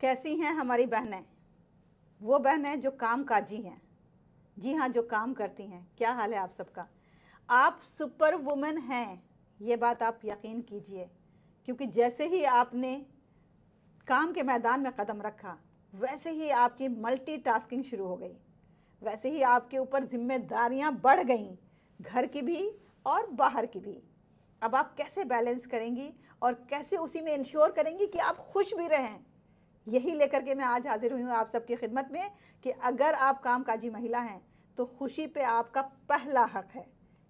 कैसी हैं हमारी बहनें? वो बहनें जो कामकाजी हैं। जी हाँ, जो काम करती हैं। क्या हाल है आप सबका? आप सुपर वुमन हैं, ये बात आप यकीन कीजिए, क्योंकि जैसे ही आपने काम के मैदान में कदम रखा, वैसे ही आपकी मल्टीटास्किंग शुरू हो गई, वैसे ही आपके ऊपर जिम्मेदारियां बढ़ गईं, घर की भी और बाहर की भी। अब आप कैसे बैलेंस करेंगी और कैसे उसी में इंश्योर करेंगी कि आप खुश भी रहें? यही लेकर के मैं आज हाजिर हुई हूँ आप सबकी खिदमत में कि अगर आप कामकाजी महिला हैं तो खुशी पे आपका पहला हक है,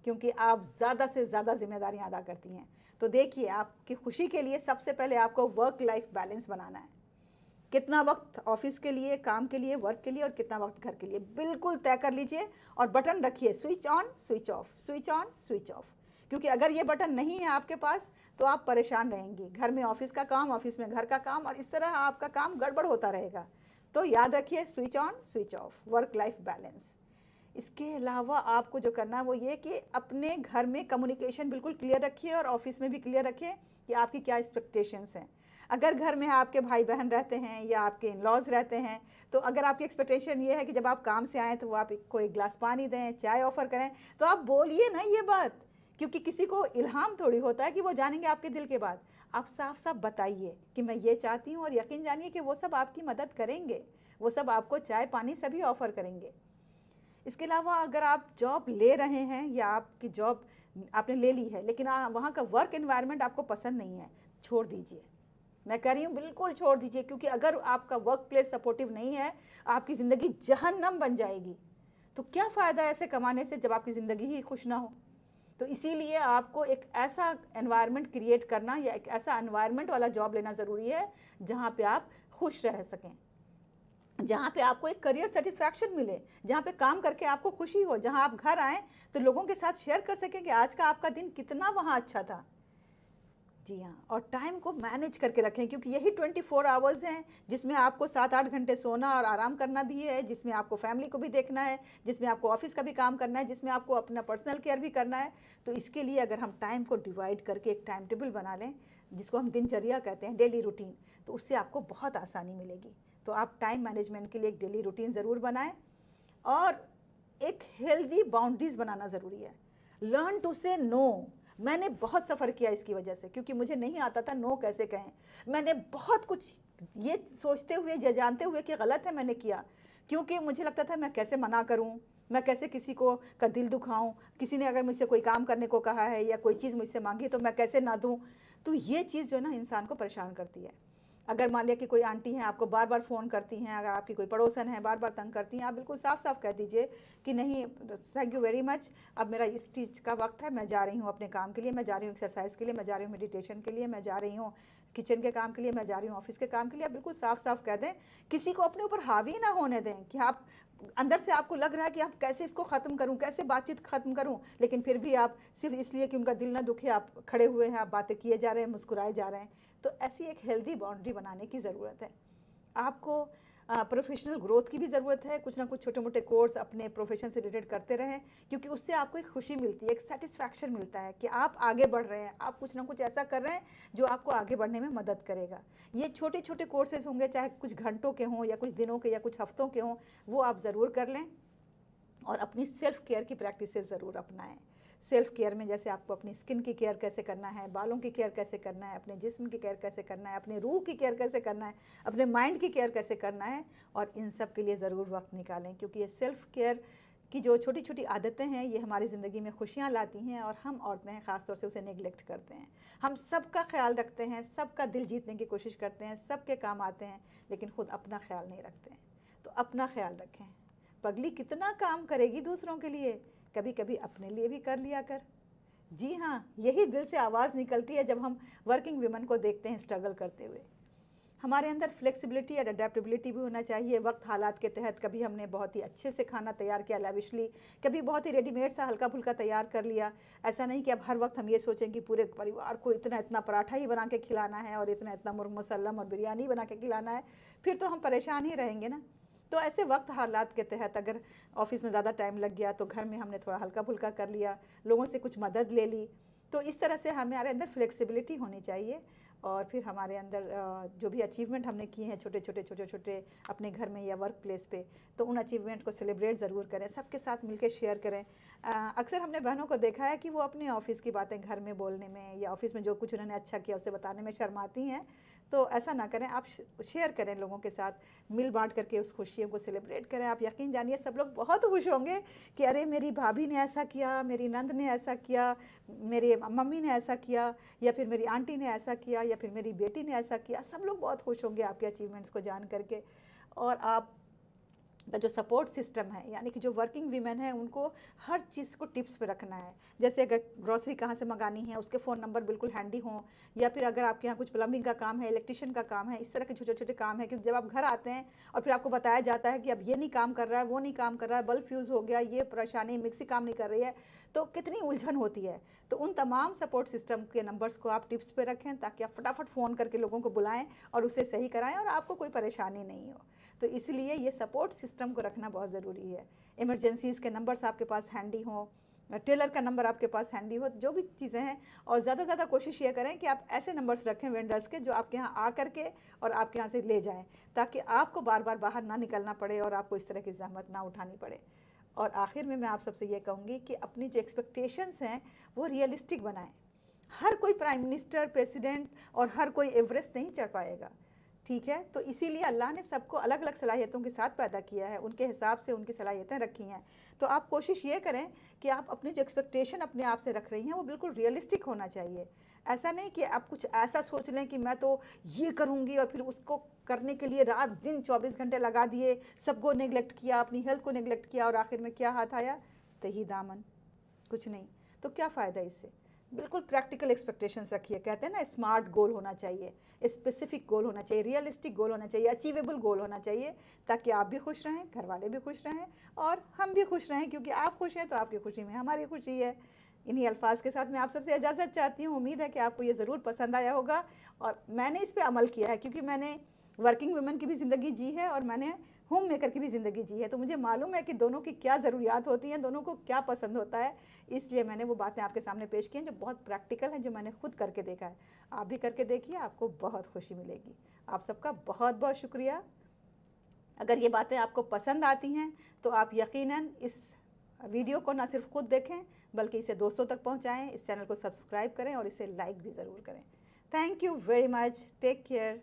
क्योंकि आप ज़्यादा से ज़्यादा जिम्मेदारियां अदा करती हैं। तो देखिए, आपकी खुशी के लिए सबसे पहले आपको वर्क लाइफ बैलेंस बनाना है। कितना वक्त ऑफिस के लिए, काम के लिए, वर्क के लिए और कितना वक्त घर के लिए, बिल्कुल तय कर लीजिए और बटन रखिए, switch on switch off, switch on switch off. क्योंकि अगर ये बटन नहीं है आपके पास तो आप परेशान रहेंगी। घर में ऑफिस का काम, ऑफिस में घर का काम, और इस तरह आपका काम गड़बड़ होता रहेगा। तो याद रखिए, switch on switch off, work life balance. इसके अलावा आपको जो करना है वो ये कि अपने घर में कम्युनिकेशन बिल्कुल क्लियर रखिए और ऑफिस में भी क्लियर रखिए कि आपकी क्या एक्सपेक्टेशंस हैं। अगर घर में आपके भाई बहन रहते हैं या आपके इन लॉज रहते हैं, तो अगर आपकी एक्सपेक्टेशन ये है कि जब आप काम से आएँ तो वो आपको एक गिलास पानी दें, चाय ऑफ़र करें, तो आप बोलिए ना ये बात, क्योंकि किसी को इल्हाम थोड़ी होता है कि वो जानेंगे आपके दिल के बात। आप साफ साफ बताइए कि मैं ये चाहती हूँ, और यकीन जानिए कि वो सब आपकी मदद करेंगे, वो सब आपको चाय पानी सभी ऑफ़र करेंगे। इसके अलावा अगर आप जॉब ले रहे हैं या आपकी जॉब आपने ले ली है लेकिन वहाँ का वर्क एनवायरनमेंट आपको पसंद नहीं है, छोड़ दीजिए। मैं कह रही हूँ बिल्कुल छोड़ दीजिए, क्योंकि अगर आपका वर्क प्लेस सपोर्टिव नहीं है, आपकी ज़िंदगी जहन्नम बन जाएगी। तो क्या फ़ायदा ऐसे कमाने से जब आपकी ज़िंदगी ही खुश ना हो? तो इसीलिए आपको एक ऐसा एनवायरनमेंट क्रिएट करना या एक ऐसा एनवायरनमेंट वाला जॉब लेना ज़रूरी है जहाँ पे आप खुश रह सकें, जहाँ पे आपको एक करियर सेटिस्फैक्शन मिले, जहाँ पे काम करके आपको खुशी हो, जहाँ आप घर आएँ तो लोगों के साथ शेयर कर सकें कि आज का आपका दिन कितना वहाँ अच्छा था। जी हाँ, और टाइम को मैनेज करके रखें, क्योंकि यही 24 आवर्स हैं जिसमें आपको 7-8 घंटे सोना और आराम करना भी है, जिसमें आपको फैमिली को भी देखना है, जिसमें आपको ऑफिस का भी काम करना है, जिसमें आपको अपना पर्सनल केयर भी करना है। तो इसके लिए अगर हम टाइम को डिवाइड करके एक टाइम टेबल बना लें, जिसको हम दिनचर्या कहते हैं, डेली रूटीन, तो उससे आपको बहुत आसानी मिलेगी। तो आप टाइम मैनेजमेंट के लिए एक डेली रूटीन ज़रूर बनाएं, और एक हेल्दी बाउंड्रीज बनाना ज़रूरी है। लर्न टू से नो। मैंने बहुत सफ़र किया इसकी वजह से, क्योंकि मुझे नहीं आता था नो कैसे कहें। मैंने बहुत कुछ ये सोचते हुए, ये जानते हुए कि गलत है, मैंने किया, क्योंकि मुझे लगता था मैं कैसे मना करूं, मैं कैसे किसी को का दिल दुखाऊं, किसी ने अगर मुझसे कोई काम करने को कहा है या कोई चीज़ मुझसे मांगी तो मैं कैसे ना दूं। तो ये चीज़ जो है ना, इंसान को परेशान करती है। अगर मान लिया कि कोई आंटी हैं, आपको बार बार फ़ोन करती हैं, अगर आपकी कोई पड़ोसन है बार बार तंग करती हैं, आप बिल्कुल साफ साफ कह दीजिए कि नहीं, थैंक यू वेरी मच, अब मेरा इस चीज़ का वक्त है, मैं जा रही हूँ अपने काम के लिए, मैं जा रही हूँ एक्सरसाइज के लिए, मैं जा रही हूँ मेडिटेशन के लिए, मैं जा रही हूँ किचन के काम के लिए, मैं जा रही हूँ ऑफिस के काम के लिए। आप बिल्कुल साफ साफ कह दें, किसी को अपने ऊपर हावी ना होने दें कि आप अंदर से आपको लग रहा है कि आप कैसे इसको ख़त्म करूं, कैसे बातचीत ख़त्म करूं, लेकिन फिर भी आप सिर्फ इसलिए कि उनका दिल ना दुखे आप खड़े हुए हैं, आप बातें किए जा रहे हैं, मुस्कुराए जा रहे हैं। तो ऐसी एक हेल्दी बाउंड्री बनाने की ज़रूरत है। आपको प्रोफेशनल ग्रोथ की भी ज़रूरत है, कुछ ना कुछ छोटे मोटे कोर्स अपने प्रोफेशन से रिलेटेड करते रहें, क्योंकि उससे आपको एक खुशी मिलती है, एक सेटिस्फैक्शन मिलता है कि आप आगे बढ़ रहे हैं, आप कुछ ना कुछ ऐसा कर रहे हैं जो आपको आगे बढ़ने में मदद करेगा। ये छोटे छोटे कोर्सेज होंगे, चाहे कुछ घंटों के हों या कुछ दिनों के या कुछ हफ्तों के हों, वो आप ज़रूर कर लें, और अपनी सेल्फ केयर की प्रैक्टिसेस ज़रूर अपनाएं। सेल्फ केयर में जैसे आपको अपनी स्किन की केयर कैसे करना है, बालों की केयर कैसे करना है, अपने जिस्म की केयर कैसे करना है, अपने रूह की केयर कैसे करना है, अपने माइंड की केयर कैसे करना है, और इन सब के लिए ज़रूर वक्त निकालें, क्योंकि ये सेल्फ केयर की जो छोटी छोटी आदतें हैं ये हमारी ज़िंदगी में खुशियाँ लाती हैं, और हम औरतें ख़ास तौर से उसे नेगलेक्ट करते हैं। हम सबका ख्याल रखते हैं, सबका दिल जीतने की कोशिश करते हैं, सबके काम आते हैं, लेकिन खुद अपना ख्याल नहीं रखते हैं। तो अपना ख्याल रखें। पगली कितना काम करेगी दूसरों के लिए, कभी कभी अपने लिए भी कर लिया कर। जी हाँ, यही दिल से आवाज़ निकलती है जब हम वर्किंग वुमेन को देखते हैं स्ट्रगल करते हुए। हमारे अंदर फ्लेक्सिबिलिटी और अडेप्टेबिलिटी भी होना चाहिए। वक्त हालात के तहत कभी हमने बहुत ही अच्छे से खाना तैयार किया लैविशली, कभी बहुत ही रेडीमेड सा हल्का फुल्का तैयार कर लिया। ऐसा नहीं कि अब हर वक्त हम ये सोचें कि पूरे परिवार को इतना इतना पराठा ही बना के खिलाना है और इतना इतना मुर्ग मुसल्लम और बिरयानी बना के खिलाना है, फिर तो हम परेशान ही रहेंगे ना। तो ऐसे वक्त हालात के तहत अगर ऑफिस में ज़्यादा टाइम लग गया तो घर में हमने थोड़ा हल्का फुल्का कर लिया, लोगों से कुछ मदद ले ली। तो इस तरह से हमारे अंदर फ्लेक्सिबिलिटी होनी चाहिए, और फिर हमारे अंदर जो भी अचीवमेंट हमने किए हैं छोटे छोटे अपने घर में या वर्क प्लेस पे, तो उन अचीवमेंट को सेलिब्रेट ज़रूर करें, सबके साथ मिलकर शेयर करें। अक्सर हमने बहनों को देखा है कि वो अपने ऑफिस की बातें घर में बोलने में या ऑफिस में जो कुछ उन्होंने अच्छा किया उसे बताने में शर्माती हैं। तो ऐसा ना करें, आप शेयर करें लोगों के साथ, मिल बांट करके उस खुशियों को सेलिब्रेट करें। आप यकीन जानिए सब लोग बहुत खुश होंगे कि अरे मेरी भाभी ने ऐसा किया, मेरी नंद ने ऐसा किया, मेरी मम्मी ने ऐसा किया, या फिर मेरी आंटी ने ऐसा किया, या फिर मेरी बेटी ने ऐसा किया। सब लोग बहुत खुश होंगे आपके अचीवमेंट्स को जान करके। और आप का जो सपोर्ट सिस्टम है, यानी कि जो वर्किंग वीमेन है, उनको हर चीज़ को टिप्स पे रखना है। जैसे अगर ग्रॉसरी कहाँ से मंगानी है, उसके फ़ोन नंबर बिल्कुल हैंडी हों, या फिर अगर आपके यहाँ कुछ प्लम्बिंग का काम है, इलेक्ट्रिशियन का काम है, इस तरह के छोटे छोटे काम है। क्योंकि जब आप घर आते हैं और फिर आपको बताया जाता है कि अब ये नहीं काम कर रहा है, वो नहीं काम कर रहा है, बल्ब फ्यूज़ हो गया, ये परेशानी, मिक्सी काम नहीं कर रही है, तो कितनी उलझन होती है। तो उन तमाम सपोर्ट सिस्टम के नंबर्स को आप टिप्स पे रखें, ताकि आप फटाफट फ़ोन करके लोगों को बुलाएं और उसे सही कराएं और आपको कोई परेशानी नहीं हो। तो इसलिए ये सपोर्ट सिस्टम को रखना बहुत ज़रूरी है। इमरजेंसीज़ के नंबर्स आपके पास हैंडी हों, टेलर का नंबर आपके पास हैंडी हो, जो भी चीज़ें हैं। और ज़्यादा से ज़्यादा कोशिश ये करें कि आप ऐसे नंबर्स रखें वेंडर्स के, जो आपके यहाँ आ करके और आपके यहाँ से ले जाएं, ताकि आपको बार बार बाहर ना निकलना पड़े और आपको इस तरह की ज़हमत ना उठानी पड़े। और आखिर में मैं आप सबसे ये कहूँगी कि अपनी जो एक्सपेक्टेशंस हैं वो रियलिस्टिक बनाएं। हर कोई प्राइम मिनिस्टर, प्रेसिडेंट और हर कोई एवरेस्ट नहीं चढ़ पाएगा, ठीक है। तो इसीलिए अल्लाह ने सबको अलग अलग सलाहियतों के साथ पैदा किया है, उनके हिसाब से उनकी सलाहियतें रखी हैं। तो आप कोशिश ये करें कि आप अपनी जो एक्सपेक्टेशन अपने आप से रख रही हैं वो बिल्कुल रियलिस्टिक होना चाहिए। ऐसा नहीं कि आप कुछ ऐसा सोच लें कि मैं तो ये करूँगी और फिर उसको करने के लिए रात दिन 24 घंटे लगा दिए, सबको नेगलेक्ट किया, अपनी हेल्थ को नेगलेक्ट किया, और आखिर में क्या हाथ आया? तही दामन, कुछ नहीं। तो क्या फ़ायदा इससे? बिल्कुल प्रैक्टिकल एक्सपेक्टेशंस रखिए। कहते हैं ना, स्मार्ट गोल होना चाहिए, स्पेसिफिक गोल होना चाहिए, रियलिस्टिक गोल होना चाहिए, अचीवेबल गोल होना चाहिए, ताकि आप भी खुश रहें, घर वाले भी खुश रहें और हम भी खुश रहें। क्योंकि आप खुश हैं तो आपकी खुशी में हमारी खुशी है। इन्हीं अल्फाज के साथ मैं आप सबसे इजाज़त चाहती हूँ। उम्मीद है कि आपको ये ज़रूर पसंद आया होगा और मैंने इस पर अमल किया है, क्योंकि मैंने वर्किंग वुमेन की भी ज़िंदगी जी है और मैंने होम मेकर की भी ज़िंदगी जी है। तो मुझे मालूम है कि दोनों की क्या ज़रूरियात होती हैं, दोनों को क्या पसंद होता है। इसलिए मैंने वो बातें आपके सामने पेश की हैं जो बहुत प्रैक्टिकल हैं, जो मैंने खुद करके देखा है। आप भी करके देखिए, आपको बहुत खुशी मिलेगी। आप सबका बहुत बहुत शुक्रिया। अगर ये बातें आपको पसंद आती हैं तो आप यकीनन इस वीडियो को ना सिर्फ खुद देखें बल्कि इसे दोस्तों तक पहुंचाएं, इस चैनल को सब्सक्राइब करें और इसे लाइक भी ज़रूर करें। Thank you very much. Take care.